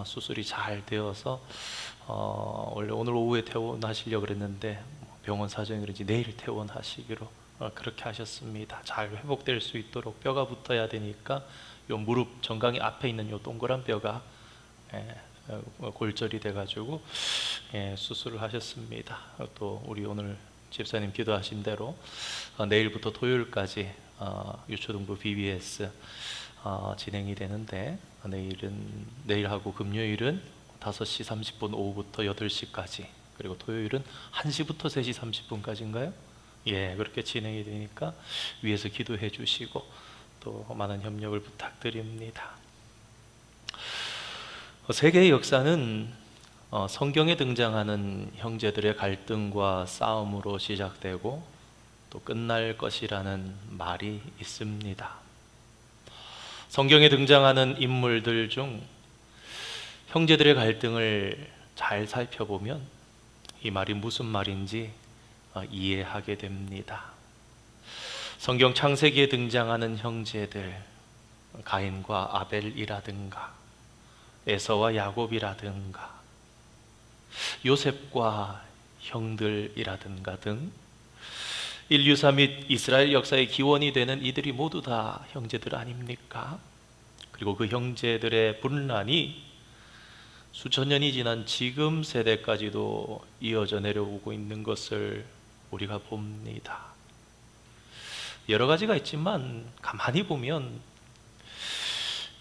수술이 잘 되어서 원래 오늘 오후에 퇴원하시려고 그랬는데 병원 사정이 그런지 내일 퇴원하시기로 그렇게 하셨습니다. 잘 회복될 수 있도록 뼈가 붙어야 되니까 요 무릎 정강이 앞에 있는 요 동그란 뼈가 골절이 돼가지고 수술을 하셨습니다. 또 우리 오늘 집사님 기도하신 대로 내일부터 토요일까지 유초등부 BBS 진행이 되는데 내일하고 금요일은 5시 30분 오후부터 8시까지, 그리고 토요일은 1시부터 3시 30분까지인가요? 그렇게 진행이 되니까 위에서 기도해 주시고 또 많은 협력을 부탁드립니다. 세계의 역사는 성경에 등장하는 형제들의 갈등과 싸움으로 시작되고 또 끝날 것이라는 말이 있습니다. 성경에 등장하는 인물들 중 형제들의 갈등을 잘 살펴보면 이 말이 무슨 말인지 이해하게 됩니다. 성경 창세기에 등장하는 형제들, 가인과 아벨이라든가 에서와 야곱이라든가 요셉과 형들이라든가 등 인류사 및 이스라엘 역사의 기원이 되는 이들이 모두 다 형제들 아닙니까? 그리고 그 형제들의 분란이 수천 년이 지난 지금 세대까지도 이어져 내려오고 있는 것을 우리가 봅니다. 여러 가지가 있지만 가만히 보면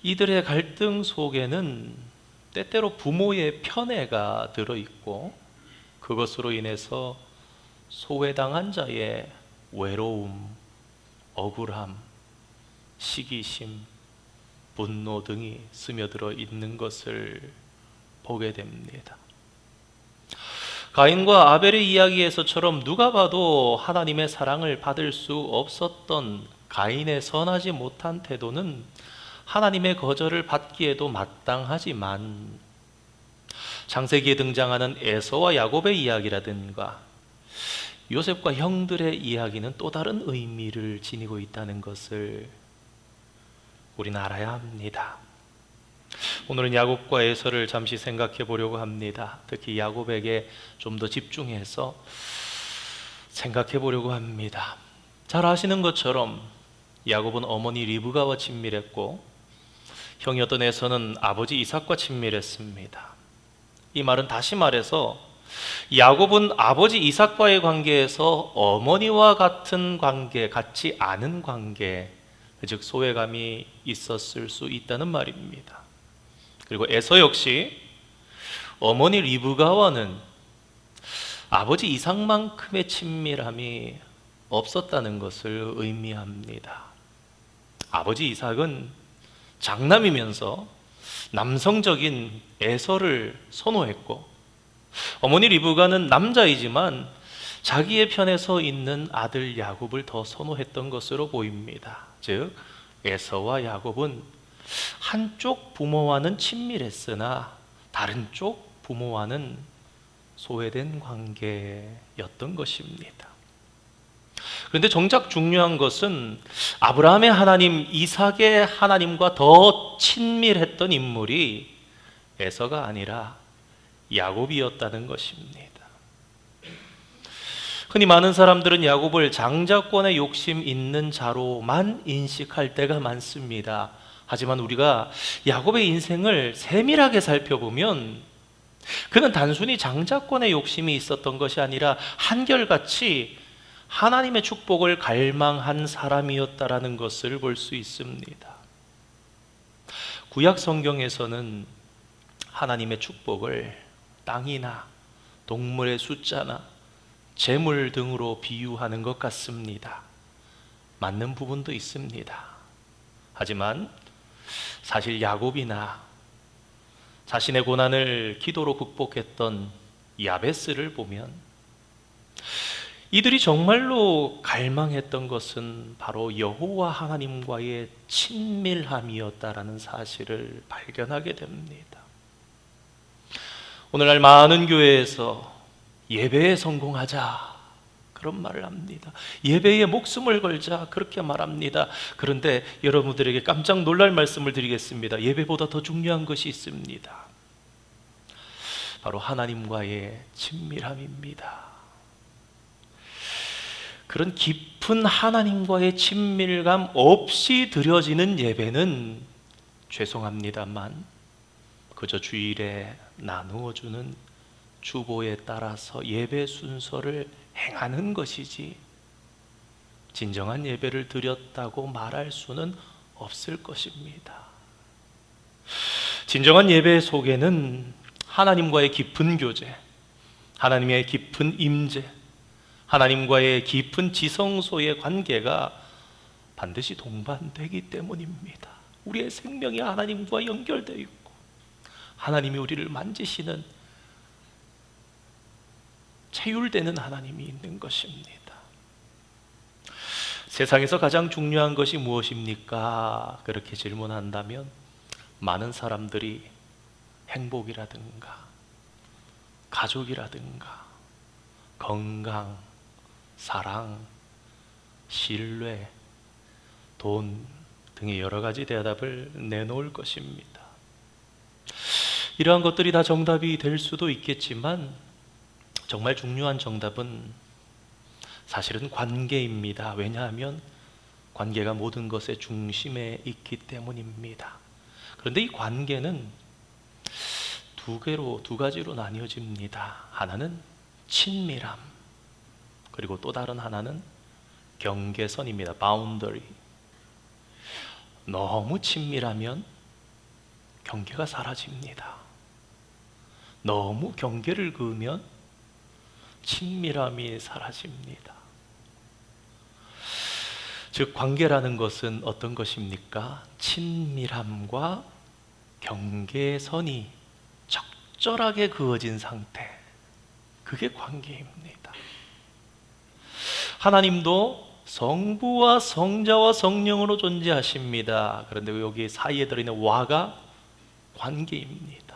이들의 갈등 속에는 때때로 부모의 편애가 들어있고, 그것으로 인해서 소외당한 자의 외로움, 억울함, 시기심, 분노 등이 스며들어 있는 것을 보게 됩니다. 가인과 아벨의 이야기에서처럼 누가 봐도 하나님의 사랑을 받을 수 없었던 가인의 선하지 못한 태도는 하나님의 거절을 받기에도 마땅하지만, 창세기에 등장하는 에서와 야곱의 이야기라든가 요셉과 형들의 이야기는 또 다른 의미를 지니고 있다는 것을 우리는 알아야 합니다. 오늘은 야곱과 에서를 잠시 생각해 보려고 합니다. 특히 야곱에게 좀 더 집중해서 생각해 보려고 합니다. 잘 아시는 것처럼 야곱은 어머니 리브가와 친밀했고 형이었던 에서는 아버지 이삭과 친밀했습니다. 이 말은 다시 말해서 야곱은 아버지 이삭과의 관계에서 어머니와 같은 관계, 같지 않은 관계, 즉 소외감이 있었을 수 있다는 말입니다. 그리고 에서 역시 어머니 리브가와는 아버지 이삭만큼의 친밀함이 없었다는 것을 의미합니다. 아버지 이삭은 장남이면서 남성적인 에서를 선호했고, 어머니 리브가는 남자이지만 자기의 편에 서 있는 아들 야곱을 더 선호했던 것으로 보입니다. 즉 에서와 야곱은 한쪽 부모와는 친밀했으나 다른 쪽 부모와는 소외된 관계였던 것입니다. 그런데 정작 중요한 것은 아브라함의 하나님, 이삭의 하나님과 더 친밀했던 인물이 에서가 아니라 야곱이었다는 것입니다. 흔히 많은 사람들은 야곱을 장자권의 욕심 있는 자로만 인식할 때가 많습니다. 하지만 우리가 야곱의 인생을 세밀하게 살펴보면 그는 단순히 장자권의 욕심이 있었던 것이 아니라 한결같이 하나님의 축복을 갈망한 사람이었다라는 것을 볼 수 있습니다. 구약 성경에서는 하나님의 축복을 땅이나 동물의 숫자나 재물 등으로 비유하는 것 같습니다. 맞는 부분도 있습니다. 하지만 사실 야곱이나 자신의 고난을 기도로 극복했던 야베스를 보면 이들이 정말로 갈망했던 것은 바로 여호와 하나님과의 친밀함이었다라는 사실을 발견하게 됩니다. 오늘날 많은 교회에서 예배에 성공하자, 그런 말을 합니다. 예배에 목숨을 걸자 그렇게 말합니다. 그런데 여러분들에게 깜짝 놀랄 말씀을 드리겠습니다. 예배보다 더 중요한 것이 있습니다. 바로 하나님과의 친밀함입니다. 그런 깊은 하나님과의 친밀감 없이 드려지는 예배는 죄송합니다만 그저 주일에 나누어주는 주보에 따라서 예배 순서를 행하는 것이지 진정한 예배를 드렸다고 말할 수는 없을 것입니다. 진정한 예배 속에는 하나님과의 깊은 교제, 하나님의 깊은 임재, 하나님과의 깊은 지성소의 관계가 반드시 동반되기 때문입니다. 우리의 생명이 하나님과 연결되어 있고 하나님이 우리를 만지시는 체휼되는 하나님이 있는 것입니다. 세상에서 가장 중요한 것이 무엇입니까? 그렇게 질문한다면 많은 사람들이 행복이라든가 가족이라든가 건강, 사랑, 신뢰, 돈 등의 여러 가지 대답을 내놓을 것입니다. 이러한 것들이 다 정답이 될 수도 있겠지만 정말 중요한 정답은 사실은 관계입니다. 왜냐하면 관계가 모든 것의 중심에 있기 때문입니다. 그런데 이 관계는 두 가지로 나뉘어집니다. 하나는 친밀함, 그리고 또 다른 하나는 경계선입니다. boundary. 너무 친밀하면 경계가 사라집니다. 너무 경계를 그으면 친밀함이 사라집니다. 즉 관계라는 것은 어떤 것입니까? 친밀함과 경계선이 적절하게 그어진 상태, 그게 관계입니다. 하나님도 성부와 성자와 성령으로 존재하십니다. 그런데 여기 사이에 들어있는 와가 관계입니다.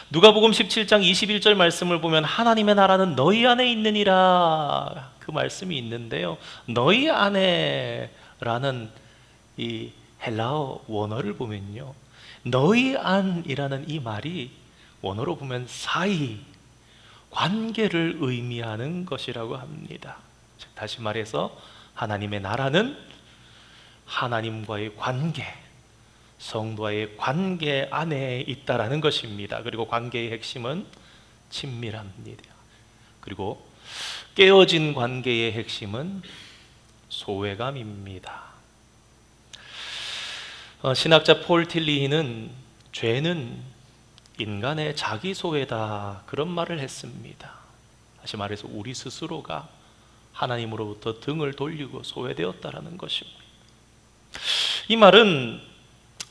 누가복음 17장 21절 말씀을 보면 하나님의 나라는 너희 안에 있느니라, 그 말씀이 있는데요, 너희 안에라는 이 헬라어 원어를 보면요, 너희 안이라는 이 말이 원어로 보면 사이, 관계를 의미하는 것이라고 합니다. 즉 다시 말해서 하나님의 나라는 하나님과의 관계, 성도와의 관계 안에 있다라는 것입니다. 그리고 관계의 핵심은 친밀함입니다. 그리고 깨어진 관계의 핵심은 소외감입니다. 신학자 폴 틸리히는 죄는 인간의 자기 소외다, 그런 말을 했습니다. 다시 말해서 우리 스스로가 하나님으로부터 등을 돌리고 소외되었다라는 것입니다. 이 말은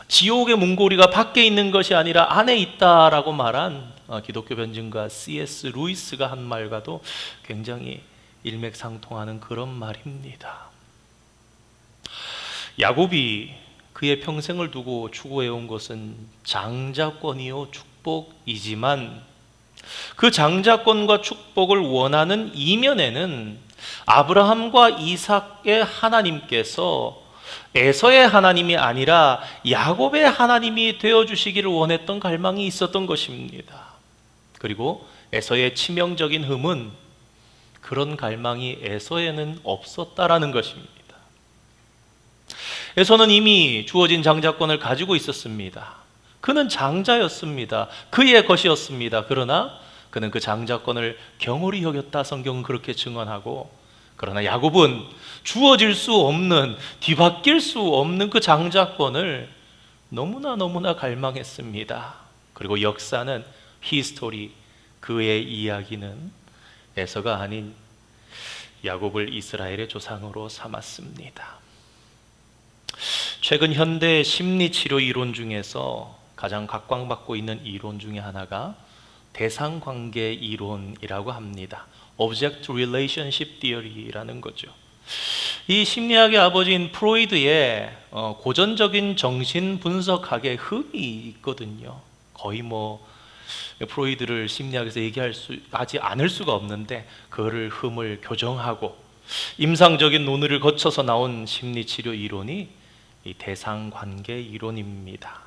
지옥의 문고리가 밖에 있는 것이 아니라 안에 있다라고 말한 기독교 변증가 C.S. 루이스가 한 말과도 굉장히 일맥상통하는 그런 말입니다. 야곱이 그의 평생을 두고 추구해온 것은 장자권이요 축복이지만 그 장자권과 축복을 원하는 이면에는 아브라함과 이삭의 하나님께서 에서의 하나님이 아니라 야곱의 하나님이 되어주시기를 원했던 갈망이 있었던 것입니다. 그리고 에서의 치명적인 흠은 그런 갈망이 에서에는 없었다라는 것입니다. 에서는 이미 주어진 장자권을 가지고 있었습니다. 그는 장자였습니다. 그의 것이었습니다. 그러나 그는 그 장자권을 경홀히 여겼다, 성경은 그렇게 증언하고, 그러나 야곱은 주어질 수 없는, 뒤바뀔 수 없는 그 장자권을 너무나 갈망했습니다. 그리고 역사는, 히스토리, 그의 이야기는 에서가 아닌 야곱을 이스라엘의 조상으로 삼았습니다. 최근 현대 심리치료 이론 중에서 가장 각광받고 있는 이론 중에 하나가 대상관계 이론이라고 합니다. Object Relationship Theory라는 거죠. 이 심리학의 아버지인 프로이드의 고전적인 정신 분석학의 흠이 있거든요. 거의 프로이드를 심리학에서 하지 않을 수가 없는데 그거를 흠을 교정하고 임상적인 논의를 거쳐서 나온 심리치료 이론이 이 대상관계 이론입니다.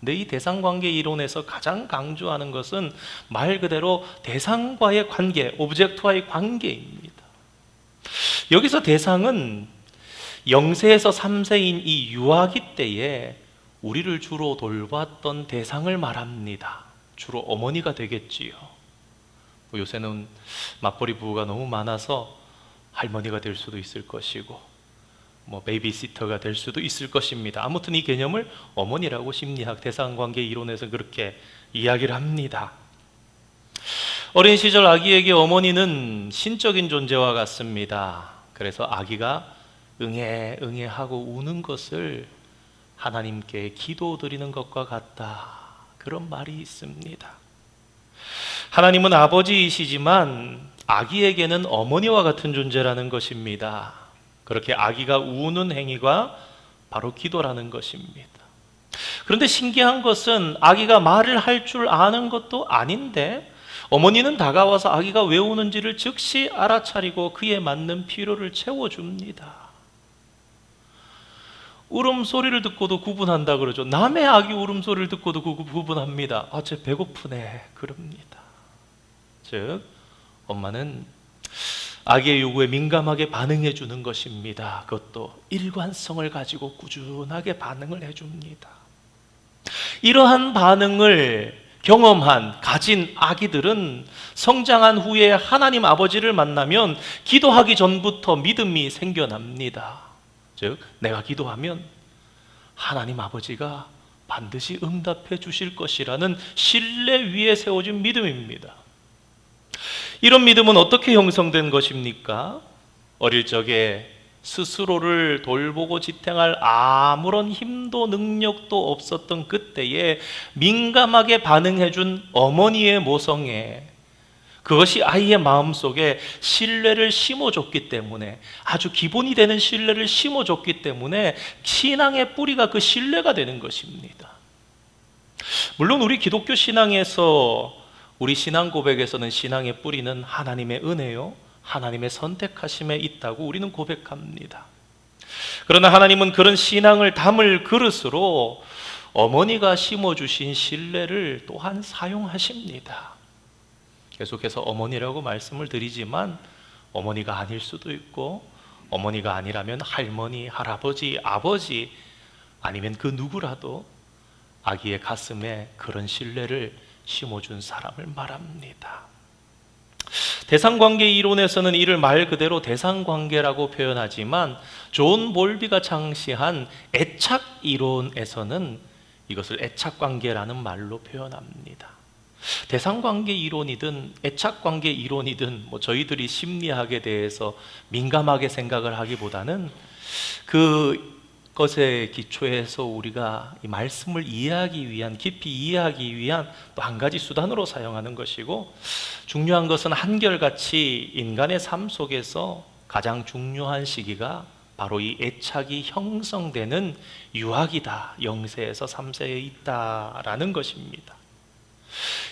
근데 이 대상관계 이론에서 가장 강조하는 것은 말 그대로 대상과의 관계, 오브젝트와의 관계입니다. 여기서 대상은 0세에서 3세인 이 유아기 때에 우리를 주로 돌봤던 대상을 말합니다. 주로 어머니가 되겠지요. 요새는 맞벌이 부부가 너무 많아서 할머니가 될 수도 있을 것이고 베이비시터가 될 수도 있을 것입니다. 아무튼 이 개념을 어머니라고 심리학 대상관계 이론에서 그렇게 이야기를 합니다. 어린 시절 아기에게 어머니는 신적인 존재와 같습니다. 그래서 아기가 응애 응애 하고 우는 것을 하나님께 기도드리는 것과 같다, 그런 말이 있습니다. 하나님은 아버지이시지만 아기에게는 어머니와 같은 존재라는 것입니다. 그렇게 아기가 우는 행위가 바로 기도라는 것입니다. 그런데 신기한 것은 아기가 말을 할 줄 아는 것도 아닌데 어머니는 다가와서 아기가 왜 우는지를 즉시 알아차리고 그에 맞는 필요를 채워줍니다. 울음소리를 듣고도 구분한다 그러죠. 남의 아기 울음소리를 듣고도 구분합니다. 쟤 배고프네, 그럽니다. 즉 엄마는 아기의 요구에 민감하게 반응해 주는 것입니다. 그것도 일관성을 가지고 꾸준하게 반응을 해줍니다. 이러한 반응을 가진 아기들은 성장한 후에 하나님 아버지를 만나면 기도하기 전부터 믿음이 생겨납니다. 즉 내가 기도하면 하나님 아버지가 반드시 응답해 주실 것이라는 신뢰 위에 세워진 믿음입니다. 이런 믿음은 어떻게 형성된 것입니까? 어릴 적에 스스로를 돌보고 지탱할 아무런 힘도 능력도 없었던 그때에 민감하게 반응해준 어머니의 모성애, 그것이 아이의 마음속에 신뢰를 심어줬기 때문에, 아주 기본이 되는 신뢰를 심어줬기 때문에 신앙의 뿌리가 그 신뢰가 되는 것입니다. 물론 우리 기독교 신앙에서, 우리 신앙 고백에서는 신앙의 뿌리는 하나님의 은혜요, 하나님의 선택하심에 있다고 우리는 고백합니다. 그러나 하나님은 그런 신앙을 담을 그릇으로 어머니가 심어주신 신뢰를 또한 사용하십니다. 계속해서 어머니라고 말씀을 드리지만 어머니가 아닐 수도 있고, 어머니가 아니라면 할머니, 할아버지, 아버지, 아니면 그 누구라도 아기의 가슴에 그런 신뢰를 심어준 사람을 말합니다. 대상관계 이론에서는 이를 말 그대로 대상관계라고 표현하지만 존 볼비가 창시한 애착 이론에서는 이것을 애착관계라는 말로 표현합니다. 대상관계 이론이든 애착관계 이론이든 저희들이 심리학에 대해서 민감하게 생각을 하기보다는 그것에 기초해서 우리가 이 말씀을 이해하기 위한, 깊이 이해하기 위한 또 한 가지 수단으로 사용하는 것이고, 중요한 것은 한결같이 인간의 삶 속에서 가장 중요한 시기가 바로 이 애착이 형성되는 유아기다, 0세에서 3세에 있다라는 것입니다.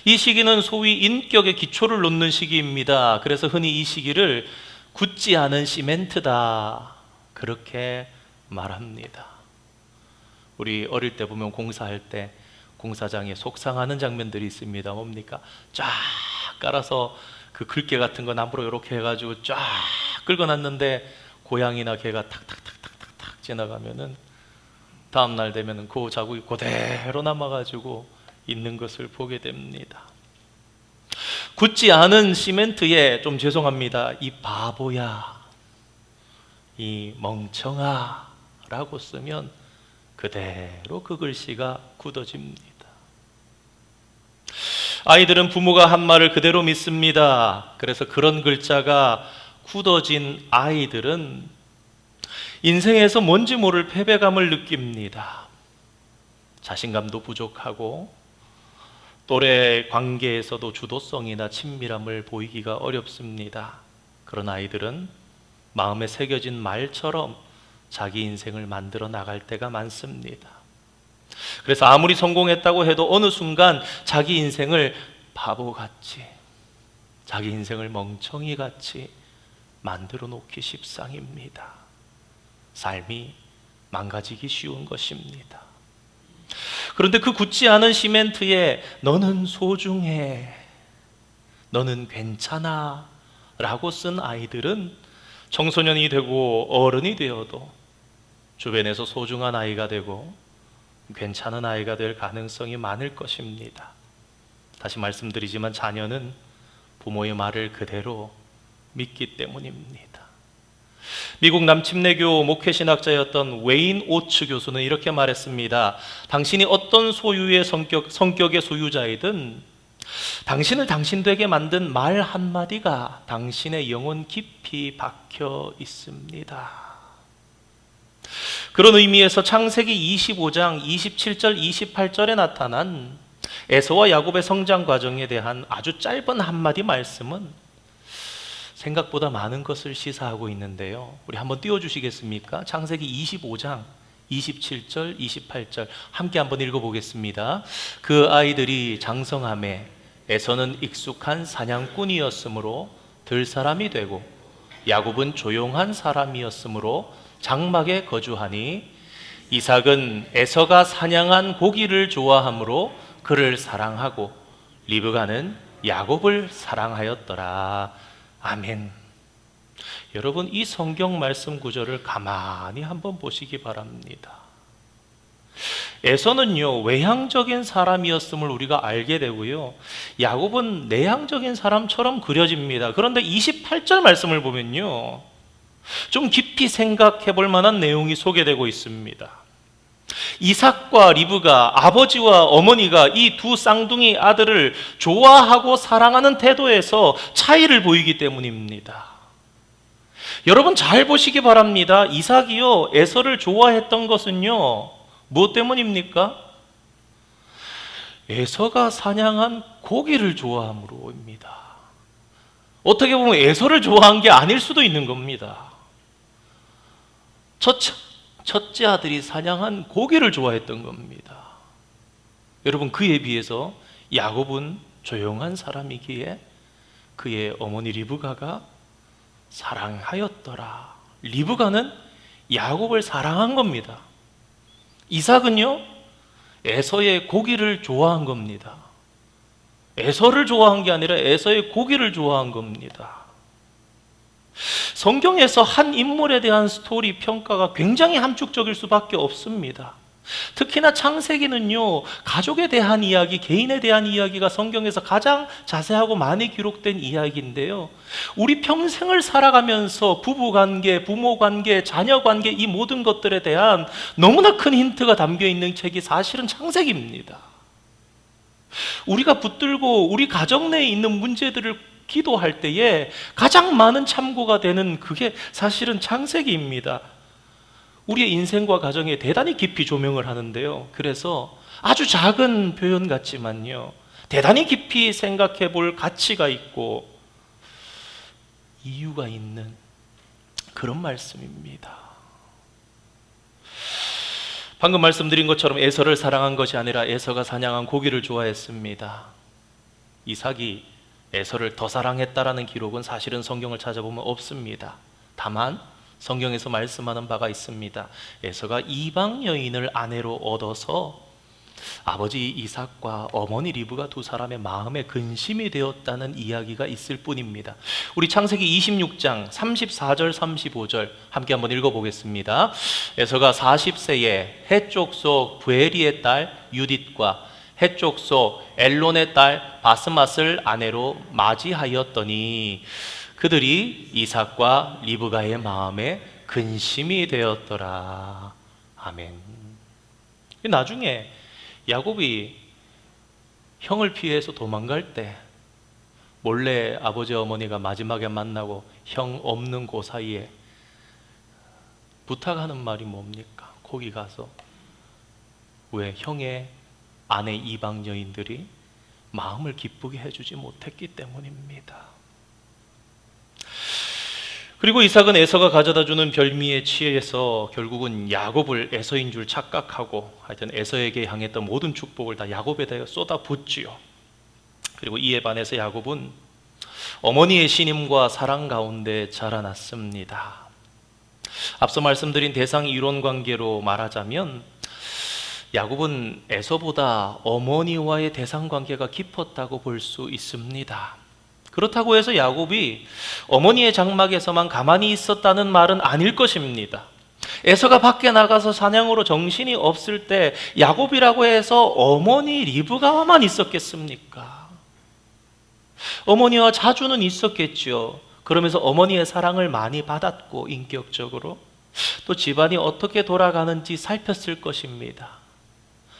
이 시기는 소위 인격의 기초를 놓는 시기입니다. 그래서 흔히 이 시기를 굳지 않은 시멘트다, 그렇게 말합니다. 우리 어릴 때 보면 공사할 때 공사장에 속상하는 장면들이 있습니다. 뭡니까? 쫙 깔아서 그 글개 같은 거 나무로 이렇게 해가지고 쫙 긁어놨는데 고양이나 개가 탁탁탁탁탁 지나가면은 다음날 되면은 그 자국이 그대로 남아가지고 있는 것을 보게 됩니다. 굳지 않은 시멘트에, 좀 죄송합니다, 이 바보야, 이 멍청아 라고 쓰면 그대로 그 글씨가 굳어집니다. 아이들은 부모가 한 말을 그대로 믿습니다. 그래서 그런 글자가 굳어진 아이들은 인생에서 뭔지 모를 패배감을 느낍니다. 자신감도 부족하고 또래 관계에서도 주도성이나 친밀함을 보이기가 어렵습니다. 그런 아이들은 마음에 새겨진 말처럼 자기 인생을 만들어 나갈 때가 많습니다. 그래서 아무리 성공했다고 해도 어느 순간 자기 인생을 바보같이, 자기 인생을 멍청이같이 만들어 놓기 십상입니다. 삶이 망가지기 쉬운 것입니다. 그런데 그 굳지 않은 시멘트에 너는 소중해, 너는 괜찮아 라고 쓴 아이들은 청소년이 되고 어른이 되어도 주변에서 소중한 아이가 되고 괜찮은 아이가 될 가능성이 많을 것입니다. 다시 말씀드리지만 자녀는 부모의 말을 그대로 믿기 때문입니다. 미국 남침내교 목회신학자였던 웨인 오츠 교수는 이렇게 말했습니다. 당신이 어떤 소유의 성격의 소유자이든 당신을 당신 되게 만든 말 한마디가 당신의 영혼 깊이 박혀 있습니다. 그런 의미에서 창세기 25장 27절 28절에 나타난 에서와 야곱의 성장 과정에 대한 아주 짧은 한마디 말씀은 생각보다 많은 것을 시사하고 있는데요. 우리 한번 띄워주시겠습니까? 창세기 25장 27절 28절 함께 한번 읽어보겠습니다. 그 아이들이 장성함에 에서는 익숙한 사냥꾼이었으므로 들사람이 되고 야곱은 조용한 사람이었으므로 장막에 거주하니 이삭은 에서가 사냥한 고기를 좋아하므로 그를 사랑하고 리브가는 야곱을 사랑하였더라. 아멘. 여러분, 이 성경 말씀 구절을 가만히 한번 보시기 바랍니다. 에서는요 외향적인 사람이었음을 우리가 알게 되고요, 야곱은 내향적인 사람처럼 그려집니다. 그런데 28절 말씀을 보면요 좀 깊이 생각해 볼 만한 내용이 소개되고 있습니다. 이삭과 리브가, 아버지와 어머니가 이 두 쌍둥이 아들을 좋아하고 사랑하는 태도에서 차이를 보이기 때문입니다. 여러분 잘 보시기 바랍니다. 이삭이요 에서를 좋아했던 것은요 무엇 때문입니까? 에서가 사냥한 고기를 좋아함으로입니다. 어떻게 보면 에서를 좋아한 게 아닐 수도 있는 겁니다. 첫째 아들이 사냥한 고기를 좋아했던 겁니다. 여러분, 그에 비해서 야곱은 조용한 사람이기에 그의 어머니 리브가가 사랑하였더라. 리브가는 야곱을 사랑한 겁니다. 이삭은요 에서의 고기를 좋아한 겁니다. 에서를 좋아한 게 아니라 에서의 고기를 좋아한 겁니다. 성경에서 한 인물에 대한 스토리 평가가 굉장히 함축적일 수밖에 없습니다. 특히나 창세기는요 가족에 대한 이야기, 개인에 대한 이야기가 성경에서 가장 자세하고 많이 기록된 이야기인데요, 우리 평생을 살아가면서 부부관계, 부모관계, 자녀관계 이 모든 것들에 대한 너무나 큰 힌트가 담겨 있는 책이 사실은 창세기입니다. 우리가 붙들고 우리 가정 내에 있는 문제들을 기도할 때에 가장 많은 참고가 되는 그게 사실은 창세기입니다. 우리의 인생과 가정에 대단히 깊이 조명을 하는데요, 그래서 아주 작은 표현 같지만요 대단히 깊이 생각해 볼 가치가 있고 이유가 있는 그런 말씀입니다. 방금 말씀드린 것처럼 에서를 사랑한 것이 아니라 에서가 사냥한 고기를 좋아했습니다. 이삭이 에서를 더 사랑했다라는 기록은 사실은 성경을 찾아보면 없습니다. 다만 성경에서 말씀하는 바가 있습니다. 에서가 이방 여인을 아내로 얻어서 아버지 이삭과 어머니 리브가 두 사람의 마음에 근심이 되었다는 이야기가 있을 뿐입니다. 우리 창세기 26장 34절 35절 함께 한번 읽어보겠습니다. 에서가 40세에 해쪽 속 부에리의 딸 유딧과 해쪽 속 엘론의 딸 바스맛을 아내로 맞이하였더니 그들이 이삭과 리브가의 마음에 근심이 되었더라. 아멘. 나중에 야곱이 형을 피해서 도망갈 때 몰래 아버지 어머니가 마지막에 만나고 형 없는 그 사이에 부탁하는 말이 뭡니까? 거기 가서 왜 형의 아내 이방 여인들이 마음을 기쁘게 해주지 못했기 때문입니다. 그리고 이삭은 에서가 가져다 주는 별미에 취해서 결국은 야곱을 에서인 줄 착각하고 하여튼 에서에게 향했던 모든 축복을 다 야곱에다 쏟아붓지요. 그리고 이에 반해서 야곱은 어머니의 신임과 사랑 가운데 자라났습니다. 앞서 말씀드린 대상 이론 관계로 말하자면 야곱은 에서보다 어머니와의 대상 관계가 깊었다고 볼 수 있습니다. 그렇다고 해서 야곱이 어머니의 장막에서만 가만히 있었다는 말은 아닐 것입니다. 에서가 밖에 나가서 사냥으로 정신이 없을 때 야곱이라고 해서 어머니 리브가와만 있었겠습니까? 어머니와 자주는 있었겠죠. 그러면서 어머니의 사랑을 많이 받았고 인격적으로 또 집안이 어떻게 돌아가는지 살폈을 것입니다.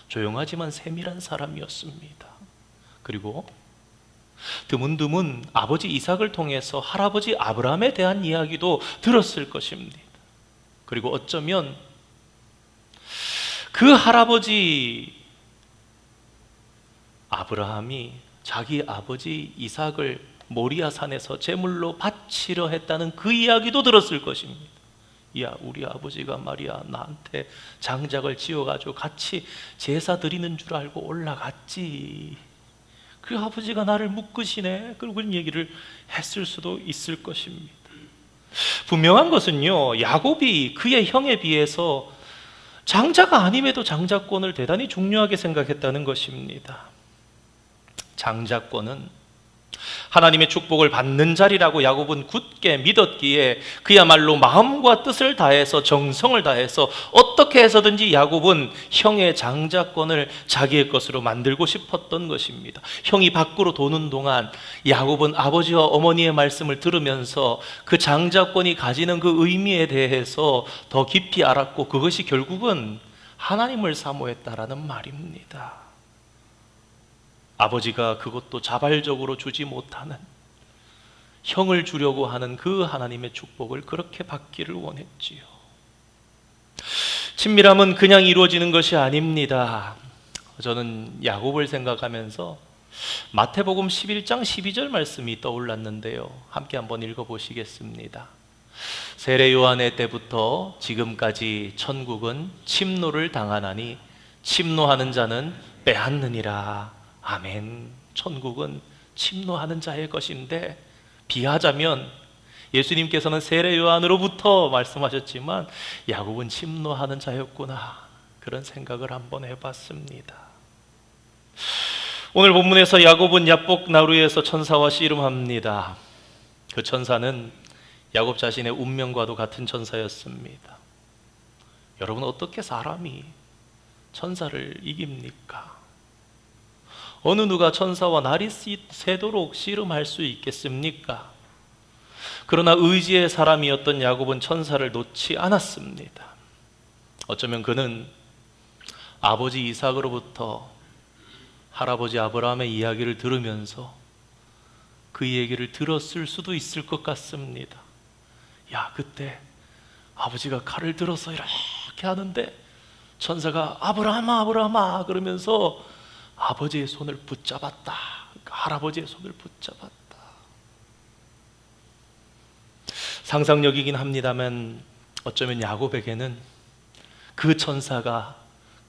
조용하지만 세밀한 사람이었습니다. 그리고 드문드문 아버지 이삭을 통해서 할아버지 아브라함에 대한 이야기도 들었을 것입니다. 그리고 어쩌면 그 할아버지 아브라함이 자기 아버지 이삭을 모리아 산에서 제물로 바치려 했다는 그 이야기도 들었을 것입니다. 야, 우리 아버지가 말이야 나한테 장작을 지어가지고 같이 제사 드리는 줄 알고 올라갔지. 그 아버지가 나를 묶으시네. 그런 얘기를 했을 수도 있을 것입니다. 분명한 것은요, 야곱이 그의 형에 비해서 장자가 아님에도 장자권을 대단히 중요하게 생각했다는 것입니다. 장자권은 하나님의 축복을 받는 자리라고 야곱은 굳게 믿었기에 그야말로 마음과 뜻을 다해서 정성을 다해서 어떻게 해서든지 야곱은 형의 장자권을 자기의 것으로 만들고 싶었던 것입니다. 형이 밖으로 도는 동안 야곱은 아버지와 어머니의 말씀을 들으면서 그 장자권이 가지는 그 의미에 대해서 더 깊이 알았고 그것이 결국은 하나님을 사모했다라는 말입니다. 아버지가 그것도 자발적으로 주지 못하는 형을 주려고 하는 그 하나님의 축복을 그렇게 받기를 원했지요. 친밀함은 그냥 이루어지는 것이 아닙니다. 저는 야곱을 생각하면서 마태복음 11장 12절 말씀이 떠올랐는데요. 함께 한번 읽어보시겠습니다. 세례 요한의 때부터 지금까지 천국은 침노를 당하나니 침노하는 자는 빼앗느니라. 아멘. 천국은 침노하는 자의 것인데 비하자면 예수님께서는 세례 요한으로부터 말씀하셨지만 야곱은 침노하는 자였구나. 그런 생각을 한번 해봤습니다. 오늘 본문에서 야곱은 야복 나루에서 천사와 씨름합니다. 그 천사는 야곱 자신의 운명과도 같은 천사였습니다. 여러분, 어떻게 사람이 천사를 이깁니까? 어느 누가 천사와 날이 새도록 씨름할 수 있겠습니까? 그러나 의지의 사람이었던 야곱은 천사를 놓지 않았습니다. 어쩌면 그는 아버지 이삭으로부터 할아버지 아브라함의 이야기를 들으면서 그 얘기를 들었을 수도 있을 것 같습니다. 야, 그때 아버지가 칼을 들어서 이렇게 하는데 천사가 아브라함아 아브라함아 그러면서 아버지의 손을 붙잡았다. 할아버지의 손을 붙잡았다. 상상력이긴 합니다만 어쩌면 야곱에게는 그 천사가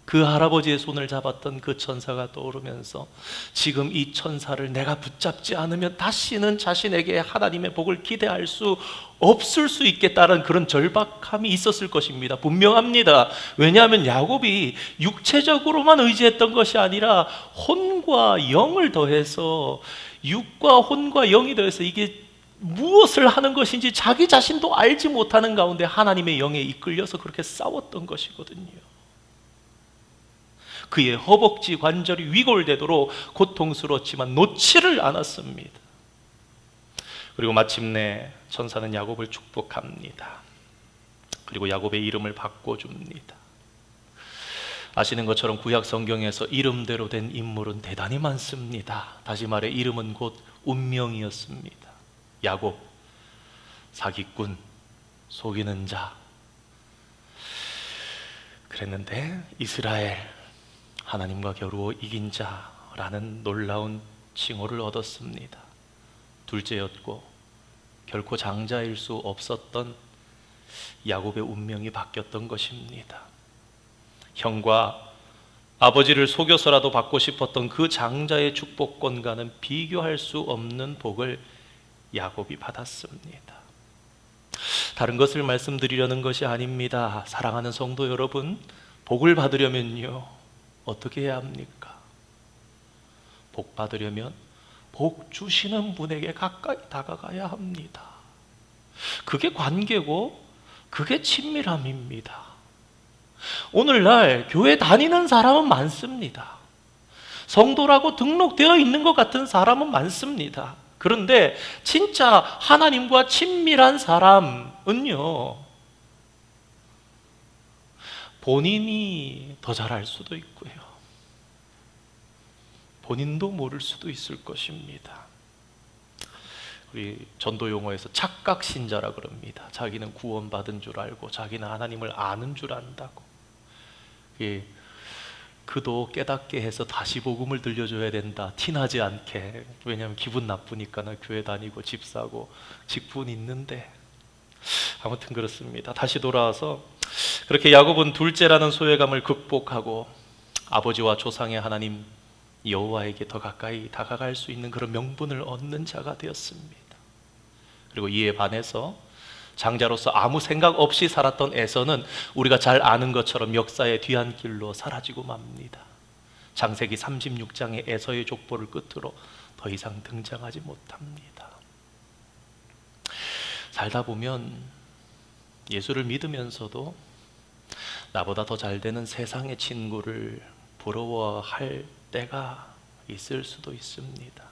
그 할아버지의 손을 잡았던 그 천사가 떠오르면서 지금 이 천사를 내가 붙잡지 않으면 다시는 자신에게 하나님의 복을 기대할 수 없을 수 있겠다는 그런 절박함이 있었을 것입니다. 분명합니다. 왜냐하면 야곱이 육체적으로만 의지했던 것이 아니라 혼과 영을 더해서 육과 혼과 영이 더해서 이게 무엇을 하는 것인지 자기 자신도 알지 못하는 가운데 하나님의 영에 이끌려서 그렇게 싸웠던 것이거든요. 그의 허벅지 관절이 위골되도록 고통스러웠지만 놓지를 않았습니다. 그리고 마침내 천사는 야곱을 축복합니다. 그리고 야곱의 이름을 바꿔줍니다. 아시는 것처럼 구약 성경에서 이름대로 된 인물은 대단히 많습니다. 다시 말해 이름은 곧 운명이었습니다. 야곱, 사기꾼, 속이는 자. 그랬는데 이스라엘, 하나님과 겨루어 이긴 자라는 놀라운 칭호를 얻었습니다. 둘째였고 결코 장자일 수 없었던 야곱의 운명이 바뀌었던 것입니다. 형과 아버지를 속여서라도 받고 싶었던 그 장자의 축복권과는 비교할 수 없는 복을 야곱이 받았습니다. 다른 것을 말씀드리려는 것이 아닙니다. 사랑하는 성도 여러분, 복을 받으려면요, 어떻게 해야 합니까? 복 받으려면 복 주시는 분에게 가까이 다가가야 합니다. 그게 관계고 그게 친밀함입니다. 오늘날 교회 다니는 사람은 많습니다. 성도라고 등록되어 있는 것 같은 사람은 많습니다. 그런데 진짜 하나님과 친밀한 사람은요, 본인이 더 잘할 수도 있고요, 본인도 모를 수도 있을 것입니다. 우리 전도 용어에서 착각신자라 그럽니다. 자기는 구원받은 줄 알고 자기는 하나님을 아는 줄 안다고. 그도 깨닫게 해서 다시 복음을 들려줘야 된다, 티나지 않게. 왜냐하면 기분 나쁘니까 나 교회 다니고 집 사고 직분 있는데. 아무튼 그렇습니다. 다시 돌아와서 그렇게 야곱은 둘째라는 소외감을 극복하고 아버지와 조상의 하나님 여호와에게 더 가까이 다가갈 수 있는 그런 명분을 얻는 자가 되었습니다. 그리고 이에 반해서 장자로서 아무 생각 없이 살았던 에서는 우리가 잘 아는 것처럼 역사의 뒤안길로 사라지고 맙니다. 창세기 36장의 에서의 족보를 끝으로 더 이상 등장하지 못합니다. 살다 보면 예수를 믿으면서도 나보다 더 잘 되는 세상의 친구를 부러워할 때가 있을 수도 있습니다.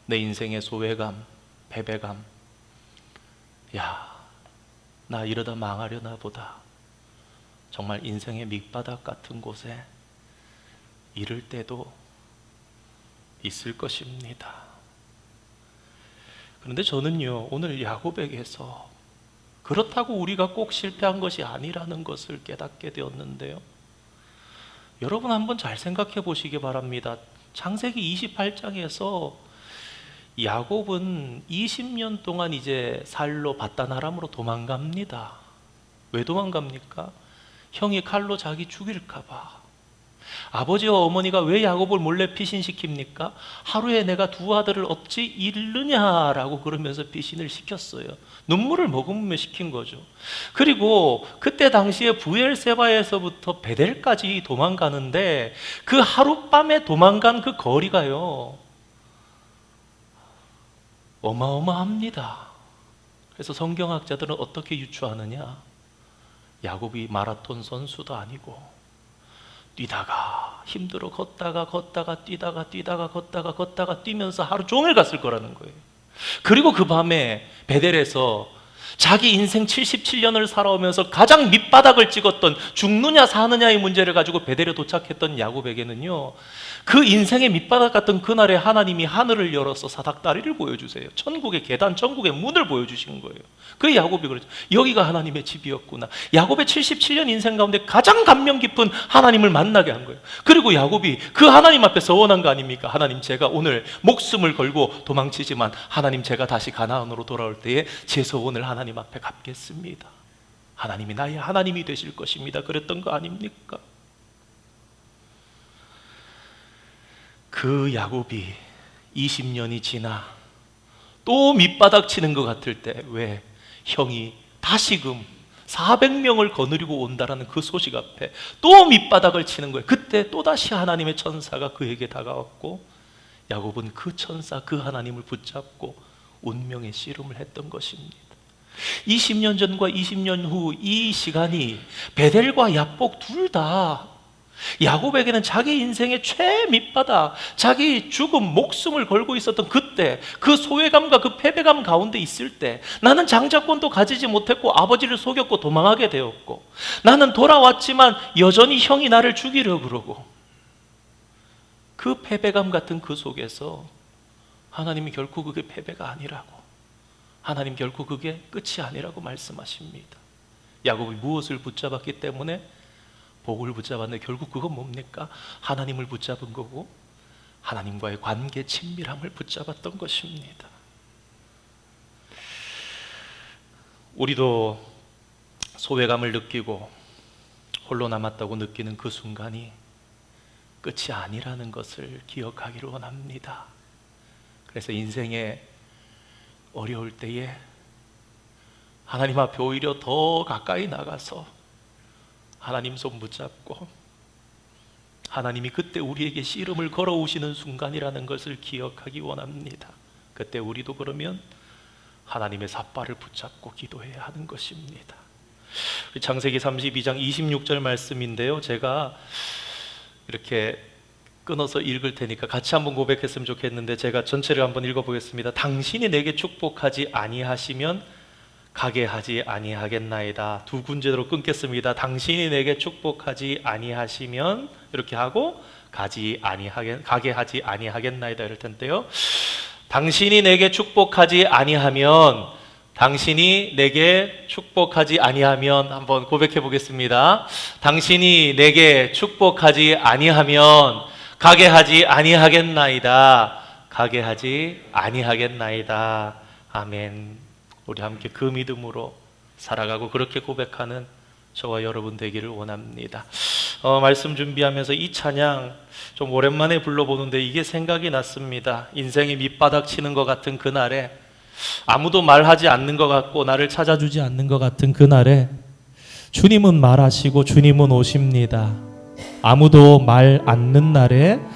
내 인생의 소외감, 패배감, 야, 나 이러다 망하려나 보다, 정말 인생의 밑바닥 같은 곳에 이를 때도 있을 것입니다. 그런데 저는요, 오늘 야곱에게서 그렇다고 우리가 꼭 실패한 것이 아니라는 것을 깨닫게 되었는데요, 여러분 한번 잘 생각해 보시기 바랍니다. 창세기 28장에서 야곱은 20년 동안 이제 살로 바다나람으로 도망갑니다. 왜 도망갑니까? 형이 칼로 자기 죽일까 봐. 아버지와 어머니가 왜 야곱을 몰래 피신시킵니까? 하루에 내가 두 아들을 어찌 잃느냐라고 그러면서 피신을 시켰어요. 눈물을 머금으며 시킨 거죠. 그리고 그때 당시에 부엘세바에서부터 베델까지 도망가는데 그 하룻밤에 도망간 그 거리가요, 어마어마합니다. 그래서 성경학자들은 어떻게 유추하느냐, 야곱이 마라톤 선수도 아니고 뛰다가 힘들어 걷다가 뛰다가 뛰면서 하루 종일 갔을 거라는 거예요. 그리고 그 밤에 베델에서 자기 인생 77년을 살아오면서 가장 밑바닥을 찍었던 죽느냐 사느냐의 문제를 가지고 베델에 도착했던 야곱에게는요, 그 인생의 밑바닥 같은 그날에 하나님이 하늘을 열어서 사닥다리를 보여주세요. 천국의 계단, 천국의 문을 보여주신 거예요. 그 야곱이 그러죠. 여기가 하나님의 집이었구나. 야곱의 77년 인생 가운데 가장 감명 깊은 하나님을 만나게 한 거예요. 그리고 야곱이 그 하나님 앞에 서원한 거 아닙니까? 하나님, 제가 오늘 목숨을 걸고 도망치지만 하나님, 제가 다시 가나안으로 돌아올 때에 제 소원을 하나님 앞에 갚겠습니다. 하나님이 나의 하나님이 되실 것입니다. 그랬던 거 아닙니까? 그 야곱이 20년이 지나 또 밑바닥 치는 것 같을 때, 왜? 형이 다시금 400명을 거느리고 온다라는 그 소식 앞에 또 밑바닥을 치는 거예요. 그때 또다시 하나님의 천사가 그에게 다가왔고 야곱은 그 천사, 그 하나님을 붙잡고 운명의 씨름을 했던 것입니다. 20년 전과 20년 후 이 시간이 베델과 야복 둘 다 야곱에게는 자기 인생의 최밑바닥, 자기 죽음, 목숨을 걸고 있었던 그때, 그 소외감과 그 패배감 가운데 있을 때, 나는 장자권도 가지지 못했고 아버지를 속였고 도망하게 되었고, 나는 돌아왔지만 여전히 형이 나를 죽이려 그러고, 그 패배감 같은 그 속에서 하나님이 결코 그게 패배가 아니라고, 하나님 결코 그게 끝이 아니라고 말씀하십니다. 야곱이 무엇을 붙잡았기 때문에 복을 붙잡았는데 결국 그건 뭡니까? 하나님을 붙잡은 거고 하나님과의 관계 친밀함을 붙잡았던 것입니다. 우리도 소외감을 느끼고 홀로 남았다고 느끼는 그 순간이 끝이 아니라는 것을 기억하기를 원합니다. 그래서 인생의 어려울 때에 하나님 앞에 오히려 더 가까이 나가서 하나님 손 붙잡고 하나님이 그때 우리에게 씨름을 걸어오시는 순간이라는 것을 기억하기 원합니다. 그때 우리도 그러면 하나님의 삿발을 붙잡고 기도해야 하는 것입니다. 창세기 32장 26절 말씀인데요, 제가 이렇게 끊어서 읽을 테니까 같이 한번 고백했으면 좋겠는데 제가 전체를 한번 읽어보겠습니다. 당신이 내게 축복하지 아니하시면 가게 하지 아니하겠나이다. 두 군제로 끊겠습니다. 당신이 내게 축복하지 아니하시면 이렇게 하고 가게 하지 아니하겠나이다 이럴 텐데요, 당신이 내게 축복하지 아니하면, 당신이 내게 축복하지 아니하면, 한번 고백해 보겠습니다. 당신이 내게 축복하지 아니하면 가게 하지 아니하겠나이다. 가게 하지 아니하겠나이다. 아멘. 우리 함께 그 믿음으로 살아가고 그렇게 고백하는 저와 여러분 되기를 원합니다. 말씀 준비하면서 이 찬양 좀 오랜만에 불러보는데 이게 생각이 났습니다. 인생이 밑바닥 치는 것 같은 그날에, 아무도 말하지 않는 것 같고 나를 찾아주지 않는 것 같은 그날에 주님은 말하시고 주님은 오십니다. 아무도 말 않는 날에